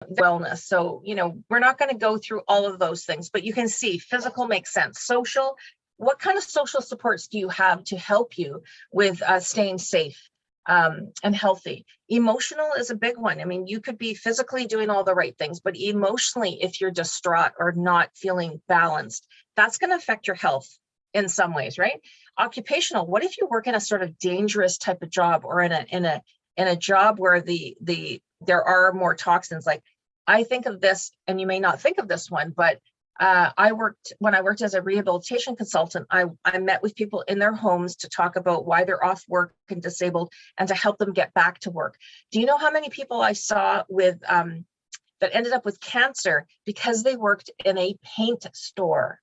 wellness. So, we're not going to go through all of those things, but you can see physical makes sense. Social, what kind of social supports do you have to help you with staying safe and healthy? Emotional is a big one. I mean, you could be physically doing all the right things, but emotionally, if you're distraught or not feeling balanced, that's going to affect your health in some ways, right? Occupational, what if you work in a sort of dangerous type of job, or in a job where there are more toxins? Like, I think of this, and you may not think of this one, but when I worked as a rehabilitation consultant, I met with people in their homes to talk about why they're off work and disabled, and to help them get back to work. Do you know how many people I saw with that ended up with cancer because they worked in a paint store?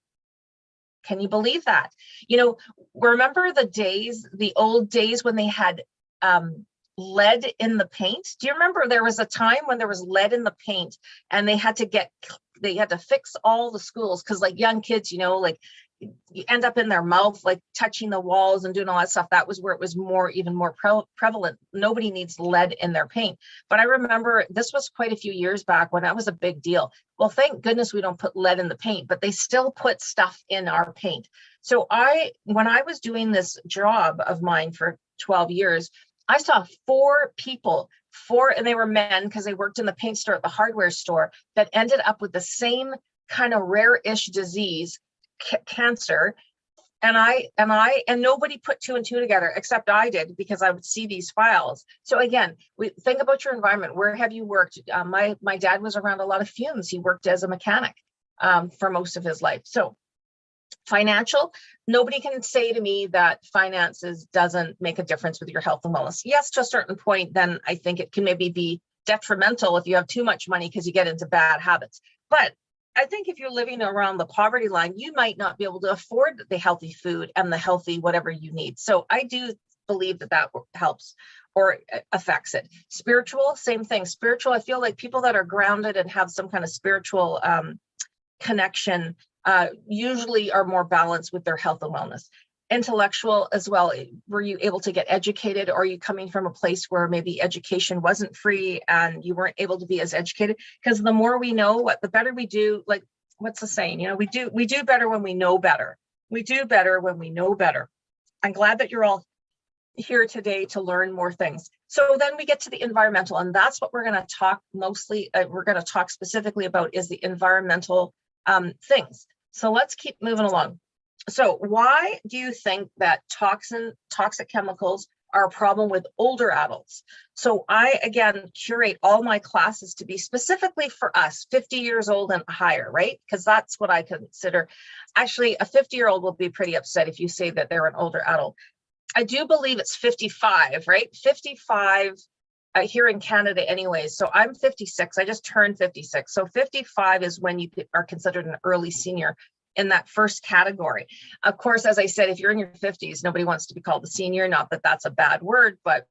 Can you believe that? Remember the old days when they had lead in the paint? Do you remember there was a time when there was lead in the paint, and they had to fix all the schools because, like, young kids, like, you end up in their mouth, like touching the walls and doing all that stuff. That was where it was even more prevalent. Nobody needs lead in their paint. But I remember this was quite a few years back when that was a big deal. Well, thank goodness we don't put lead in the paint, but they still put stuff in our paint. So when I was doing this job of mine for 12 years, I saw 4 people, and they were men because they worked in the paint store at the hardware store, that ended up with the same kind of rare-ish disease, cancer. And nobody put 2 and 2 together, except I did, because I would see these files. So again, we think about your environment. Where have you worked? My dad was around a lot of fumes. He worked as a mechanic for most of his life. So financial, nobody can say to me that finances doesn't make a difference with your health and wellness. Yes, to a certain point, then I think it can maybe be detrimental if you have too much money because you get into bad habits. But I think if you're living around the poverty line, you might not be able to afford the healthy food and the healthy whatever you need. So I do believe that helps or affects it. Spiritual, same thing. Spiritual, I feel like people that are grounded and have some kind of spiritual connection usually are more balanced with their health and wellness. Intellectual as well. Were you able to get educated, or are you coming from a place where maybe education wasn't free and you weren't able to be as educated? Because the more we know, the better we do. Like, what's the saying? We do better when we know better. We do better when we know better. I'm glad that you're all here today to learn more things. So then we get to the environmental, and that's what we're going to talk mostly. We're going to talk specifically about is the environmental things. So let's keep moving along. So why do you think that toxic chemicals are a problem with older adults? So I, again, curate all my classes to be specifically for us, 50 years old and higher, right? Because that's what I consider. Actually, a 50-year-old will be pretty upset if you say that they're an older adult. I do believe it's 55, right? 55 here in Canada anyways. So I'm 56. I just turned 56. So 55 is when you are considered an early senior in that first category. Of course, as I said, if you're in your 50s, nobody wants to be called a senior. Not that that's a bad word, but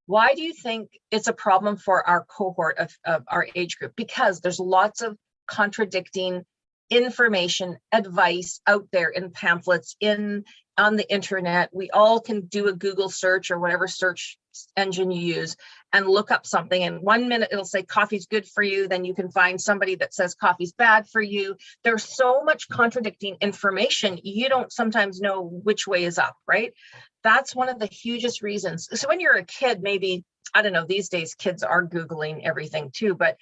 why do you think it's a problem for our cohort of our age group? Because there's lots of contradicting information, advice out there in pamphlets, on the internet. We all can do a Google search or whatever search engine you use and look up something. And 1 minute it'll say coffee's good for you. Then you can find somebody that says coffee's bad for you. There's so much contradicting information. You don't sometimes know which way is up, right? That's one of the hugest reasons. So when you're a kid, maybe, I don't know, these days kids are Googling everything too, but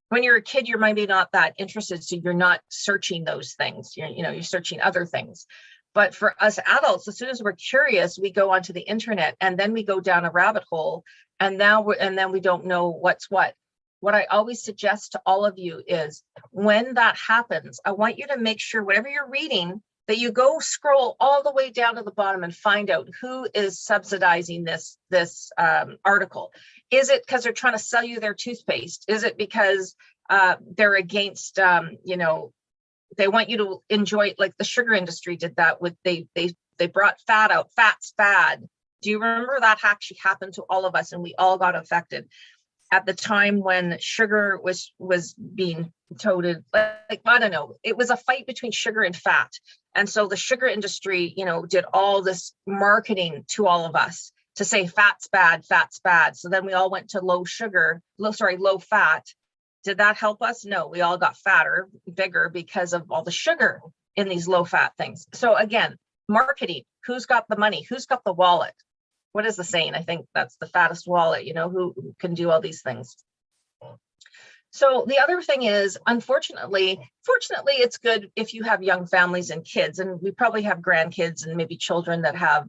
when you're a kid, you're maybe not that interested. So you're not searching those things. You're searching other things. But for us adults, as soon as we're curious, we go onto the internet, and then we go down a rabbit hole, and then we don't know what's what. What I always suggest to all of you is, when that happens, I want you to make sure whatever you're reading, that you go scroll all the way down to the bottom and find out who is subsidizing this article. Is it because they're trying to sell you their toothpaste? Is it because they're against they want you to enjoy it, like the sugar industry did that with they brought fat out, fat's bad. Do you remember that actually happened to all of us, and we all got affected at the time when sugar was being toted? Like, I don't know, it was a fight between sugar and fat. And so the sugar industry, did all this marketing to all of us to say fat's bad, fat's bad. So then we all went to low fat. Did that help us? No, we all got fatter, bigger because of all the sugar in these low fat things. So again, marketing, who's got the money? Who's got the wallet? What is the saying? I think that's the fattest wallet, who can do all these things. So the other thing is, fortunately, it's good if you have young families and kids, and we probably have grandkids and maybe children that have,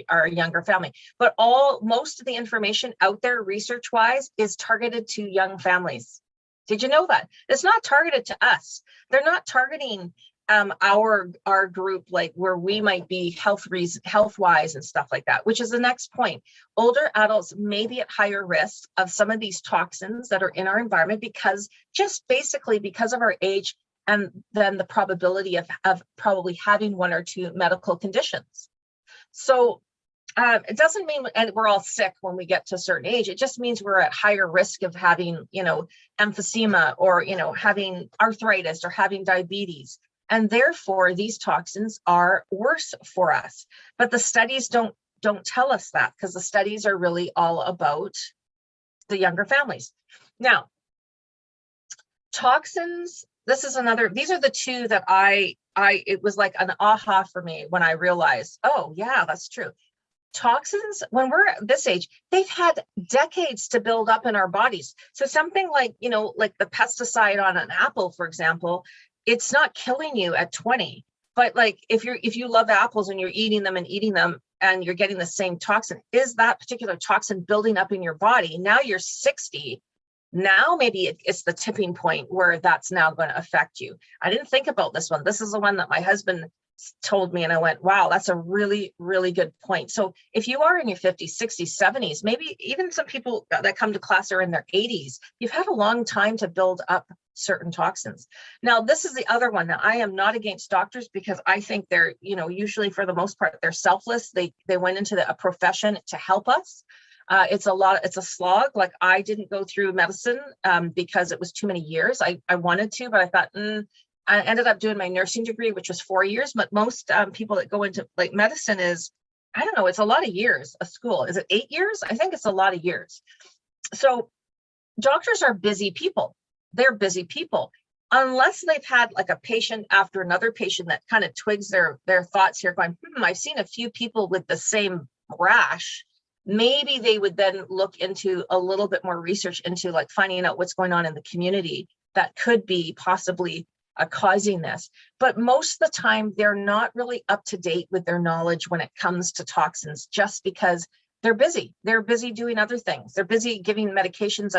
are a younger family, but most of the information out there research wise is targeted to young families. Did you know that? It's not targeted to us. They're not targeting our group, like where we might be health wise and stuff like that, which is the next point. Older adults may be at higher risk of some of these toxins that are in our environment because of our age, and then the probability of probably having one or two medical conditions. So it doesn't mean and we're all sick when we get to a certain age. It just means we're at higher risk of having, emphysema, or, having arthritis, or having diabetes. And therefore, these toxins are worse for us. But the studies don't tell us that, because the studies are really all about the younger families. Now, toxins, these are the two that it was like an aha for me when I realized, oh yeah, that's true. Toxins, when we're at this age, they've had decades to build up in our bodies. So something like, like the pesticide on an apple, for example, it's not killing you at 20, but like if you love apples and you're eating them and you're getting the same toxin, is that particular toxin building up in your body? Now you're 60. Now maybe it's the tipping point where that's now going to affect you. I didn't think about this one. This is the one that my husband told me, and I went, wow, that's a really, really good point. So if you are in your 50s, 60s, 70s, maybe even some people that come to class are in their 80s, you've had a long time to build up certain toxins. Now, this is the other one. Now, I am not against doctors, because I think they're, usually for the most part, they're selfless. They went into a profession to help us. It's a slog. Like, I didn't go through medicine because it was too many years. I wanted to, but I thought, I ended up doing my nursing degree, which was 4 years. But most people that go into like medicine is, I don't know, it's a lot of years of school. Is it 8 years? I think it's a lot of years. So doctors are busy people. They're busy people. Unless they've had like a patient after another patient that kind of twigs their thoughts here, going, I've seen a few people with the same rash. Maybe they would then look into a little bit more research into like finding out what's going on in the community that could be possibly causing this. But most of the time, they're not really up to date with their knowledge when it comes to toxins, just because they're busy. They're busy doing other things. They're busy giving medications out